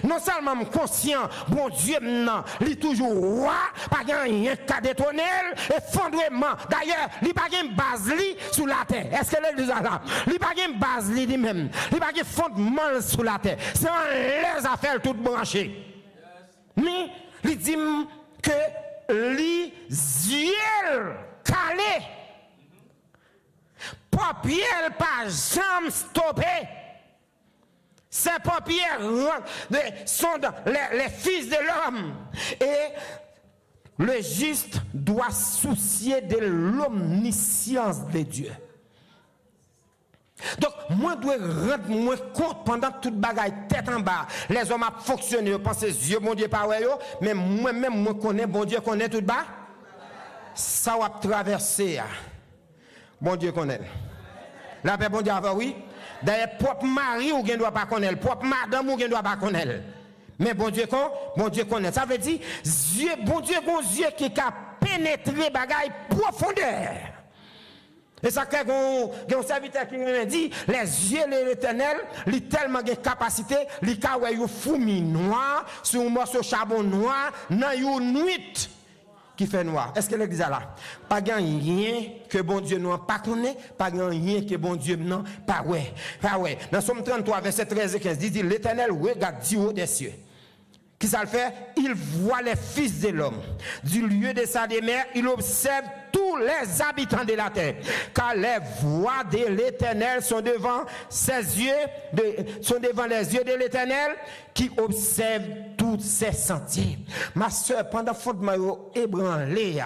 Non seulement conscient, bon Dieu, non, il est toujours roi, pas rien qu'à détonner, et fondement. D'ailleurs, il n'y a pas de base sous la terre. Est-ce que l'église est là? Il n'y a pas de base lui-même. Il n'y a pas de fondement sous la terre. C'est en les affaires toutes branchées. Mais, il dit que les yeux calés, paupières pas jamais stoppées. Ces paupières sont les fils de l'homme. Et le juste doit soucier de l'omniscience de Dieu. Donc, moi, je dois rendre moins compte pendant toute bagaille tête en bas. Les hommes ont fonctionné, ils pensent Dieu, bon Dieu, pas ouais, mais moi-même, moi connais, bon Dieu connaît tout bas. Ça va traverser. Bon Dieu connaît. La paix, bon Dieu, oui. D'ailleurs, propre mari ou ne doit pas connaître, propre madame ou ne doit pas connaître. Mais bon Dieu connaît. Ça veut dire, Dieu, bon Dieu qui a pénétré bagaille profondeur. Et ça fait qu'on serviteur qui me dit, les yeux de l'Éternel, il tellement de capacité, il a un fourmi noir, sur un morceau de charbon noir, dans une nuit qui fait noir. Est-ce que l'église est là? Pas rien que bon Dieu n'a pas connaît, pas rien que bon Dieu n'a pas ouais. Pas ouais. Dans Somme 33, verset 13 et 15, dit l'Éternel regarde du haut des cieux. Qui ça le fait? Il voit les fils de l'homme. Du lieu de sa demeure, il observe tous les habitants de la terre. Car les voix de l'Éternel sont devant ses yeux, sont devant les yeux de l'Éternel qui observe tous ses sentiers. Ma soeur, pendant que fondement ébranlé,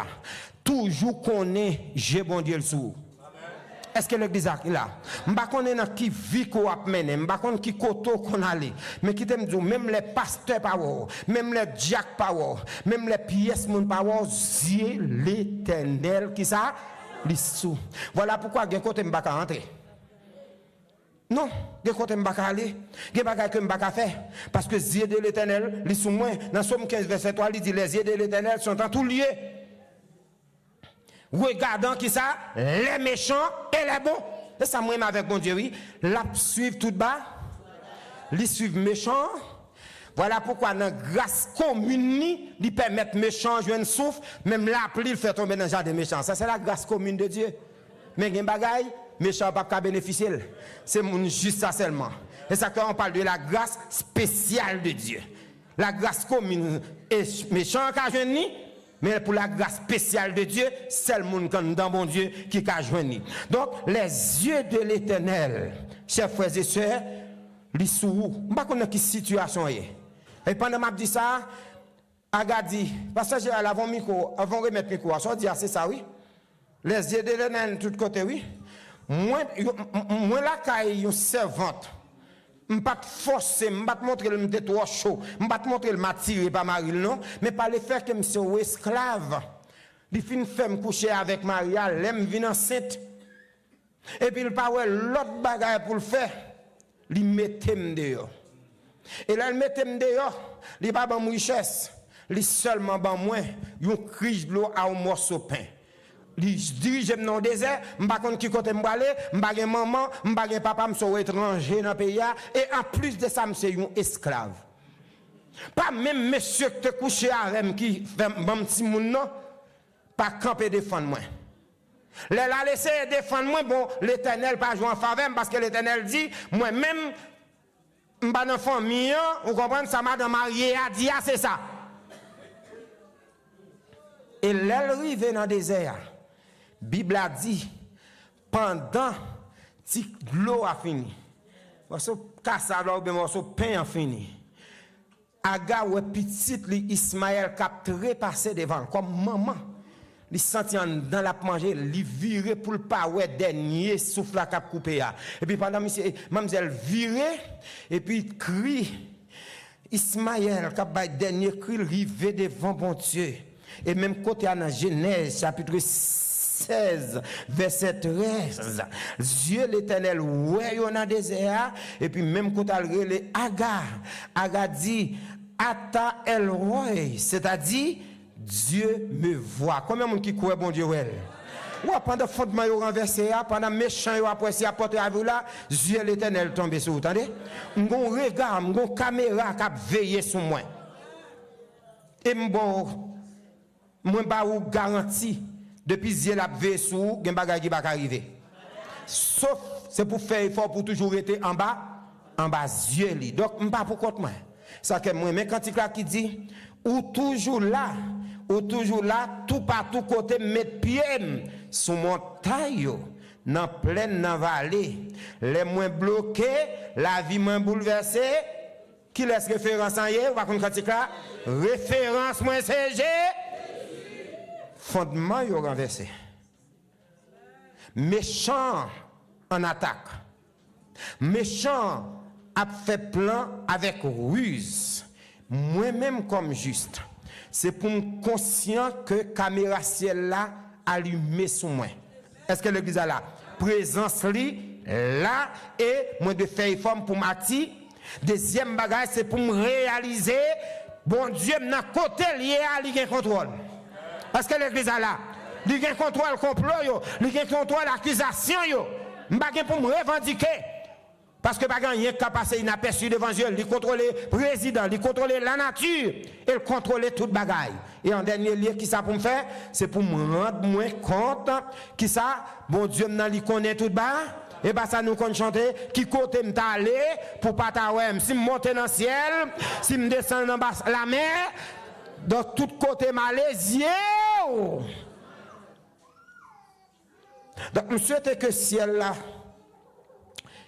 toujours qu'on est, j'ai bon Dieu le sou. Est-ce que l'église est là? Je ne sais pas qui vit qu'on a mené, je ne sais pas qui koto qu'on a allé. Mais qui t'aime dire, même les pasteurs power, même les jack power, même les pièces mon power, Dieu l'Éternel qui ça, l'issou. Voilà pourquoi il y a côté m'baka rentrer. Non, il y a côté m'baka aller, il y a bagay que m'baka faire parce que Dieu de l'Éternel, l'issou moins dans Somme 15 verset 3, il dit les yeux de l'Éternel sont en tout lieu. Regardant qui ça, les méchants et les bons. Et ça, moi, avec mon Dieu, oui. La suivent tout bas. Les suivent méchants. Voilà pourquoi, dans la grâce commune, ils permettent méchants jouer un souffle. Même l'appli, il fait tomber dans le jardin des méchants. Ça, c'est la grâce commune de Dieu. Mais il y a des bagailles, méchants ne peuvent pas bénéficier. C'est juste ça seulement. Et ça, quand on parle de la grâce spéciale de Dieu. La grâce commune est méchant qui a joué. Mais pour la grâce spéciale de Dieu, c'est le monde dans bon Dieu qui a joint. Donc, les yeux de l'Éternel, chers frères et sœurs, ils sont où? Je ne sais pas quelle situation est. Et pendant que je dis ça, Agadi, passager à l'avant micro, avant de remettre micro, ça dit c'est ça oui. Les yeux de l'ennemi de tous côtés oui. Moi la caille une servante. M'pas te forcer, m'pas te montrer le m'était trop chaud, m'pas te montrer le m'attirer pas Marie non, mais par le fait que monsieur ou esclave. Il fin fait me coucher avec Maria, l'aime vient enceinte. Et puis il pas ouais l'autre bagaille pour le faire. Il mettait me dehors. Et là il mettait me dehors, il pas ban richesse. Li seulement ban moins yon criche de l'eau à un morceau de pain. Li dirige dans le désert, m'pa konn qui côté m'aller, m'pa gen maman, m'pa gen papa, m'so étranger dans pays et en plus de ça m'se yon esclave. Pas même monsieur qui te couché avec qui fait bon petit moun non, pas camper défendre moi. La laisser défendre moi bon l'Éternel pas jouer en faveur parce que l'Éternel dit moi même m'pa dans famille, vous comprenez ça madame mariée a dit c'est ça. Et l'arrivée dans le désert, la Bible a dit, pendant que l'eau a fini, ce cassage ou bien ce pain a fini, Aga ou petit Ismaël cap trépassé devant, comme maman, il sentit dans la manger, il virait pour le pas ouais dernier souffle la cap coupé. Et puis pendant mademoiselle virait, et puis crie, Ismaël cap dernier cri, il rivé devant bon Dieu. Et même côté dans Genèse chapitre 16 verset 13 Dieu l'Éternel ouais yon dans désert et puis même côté le Agar dit Ata El Roy, c'est-à-dire Dieu me voit. Combien de monde qui croit bon Dieu ouais? Ou pendant fondement yo renversé pendant méchant yo après si apporter à vous là Dieu l'Éternel tombe sur vous, entendez? M'gon regard, m'gon caméra qui veiller sur moi. Et m'bon moi ba ou garantie depuis Dieu l'a veillé sur gen bagay qui va arriver sauf c'est pour faire effort pour toujours être en bas Dieu li donc m'pas pour compte moi ça que moi mais quand il qui dit ou toujours là tout partout côté mettre pied sur montagne dans plaine dans vallée les moins bloqués la vie moins bouleversée qui laisse référence en hier par contre quand il là référence moins CG fondement yo renversé. Méchant en attaque. Méchant a fait plan avec ruse. Moi-même comme juste. C'est pour me conscient que caméra ciel là allumé sur moi. Est-ce que l'église a là? Présence li là et moi de faire forme pour Mati. Deuxième bagage c'est pour me réaliser bon Dieu n'a côté lié à lui contrôle. Parce que l'église a là, il y a un contrôle complot, il y a un contrôle accusation, je ne peux pas me revendiquer. Parce que pas rien qui a passé inaperçu devant Dieu, il contrôle le président, il contrôle la nature, il contrôle toute bagaille. Et en dernier lieu, qui ça pour me faire? C'est pour me rendre moins compte qui ça, bon Dieu m'en connaît tout bas. Et bien ça nous compte chanter qui côté m'aller pour pas t'aouem. Si me monter dans le ciel, si me descendre dans la mer, dans tout côté malaisien. Donc, je souhaite que le ciel là,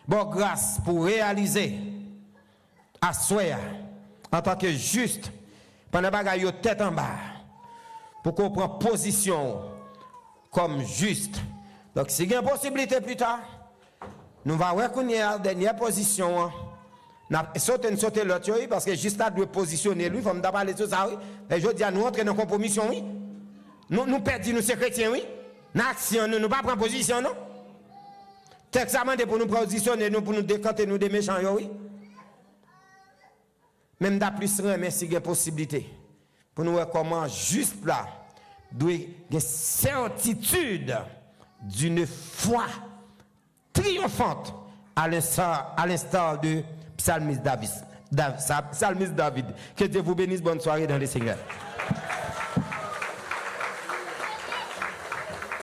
bon grâce pour réaliser à soi en tant que juste, pendant que vous tête en bas, pour qu'on prenne position comme juste. Donc, si il y a une possibilité plus tard, nous allons reconnaître la dernière position. Sauter l'autre, parce que juste là, doit positionner lui, il faut me parler de ça, oui. Et je dis à nous entrer dans la compromission, oui. Nous perdons, nous, ces chrétiens, oui. Dans l'action, nous ne pas prendre position, non. Texte amendé pour nous positionner, nous, pour nous décanter, nous, des méchants, oui. Même d'à plus mais si il y a possibilité, pour nous voir comment juste là, doit y avoir certitude d'une foi triomphante à l'instar de Psalmiste David. Que Dieu vous bénisse. Bonne soirée dans le Seigneur.